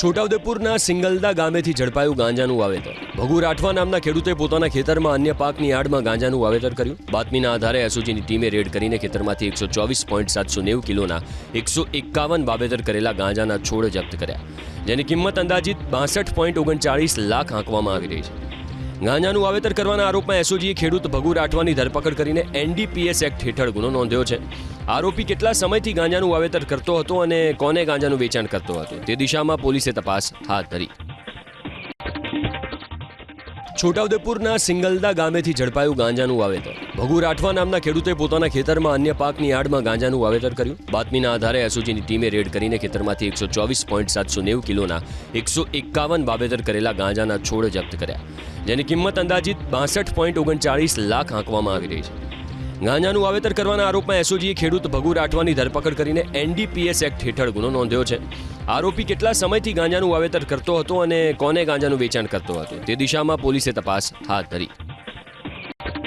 છોટાઉદેપુરના સિંગલદા ગામેથી ઝડપાયું ગાંજાનું વાવેતર. ભગુ રાઠવા નામના ખેડૂતે પોતાના ખેતરમાં અન્ય પાકની આડમાં ગાંજાનું વાવેતર કર્યું. બાતમીના આધારે એસઓજીની ટીમે રેડ કરીને ખેતરમાંથી 124.790 કિલોના 151 વાવેતર કરેલા ગાંજાના છોડ જપ્ત કર્યા, જેની કિંમત અંદાજિત 62.39 લાખ આંકવામાં આવી રહી છે. ગાંજાનું વાવેતર કરવાના આરોપમાં એસઓજીએ ખેડૂત ભગુ રાઠવાની ધરપકડ કરીને એનડીપીએસ એક્ટ હેઠળ ગુનો નોંધ્યો છે. આરોપી કેટલા સમયથી ગાંજાનું વાવેતર કરતો હતો અને કોને ગાંજાનું વેચાણ કરતો હતો તે દિશામાં પોલીસે તપાસ હાથ ધરી. છોટાઉદેપુરના સિંગલદા ગામેથી ઝડપાયું ગાંજાનું વાવેતર. ભગુ રાઠવા નામના ખેડૂતે પોતાના ખેતરમાં અન્ય પાકની આડમાં ગાંજાનું વાવેતર કર્યું. બાતમીના આધારે એસઓજીની ટીમે રેડ કરીને ખેતરમાંથી 124.790 કિલોના 151 વાવેતર કરેલા ગાંજાના છોડ જપ્ત કર્યા, જેની કિંમત અંદાજિત 62.39 લાખ આંકવામાં આવી રહી છે. ગાંજાનું વાવેતર કરવાના આરોપમાં એસઓજીએ ખેડૂત ભગુ રાઠવાની ધરપકડ કરીને એનડીપીએસ એક્ટ હેઠળ ગુનો નોંધ્યો છે. આરોપી કેટલા સમયથી ગાંજાનું વાવેતર કરતો હતો અને કોને ગાંજાનું વેચાણ કરતો હતો તે દિશામાં પોલીસે તપાસ હાથ ધરી.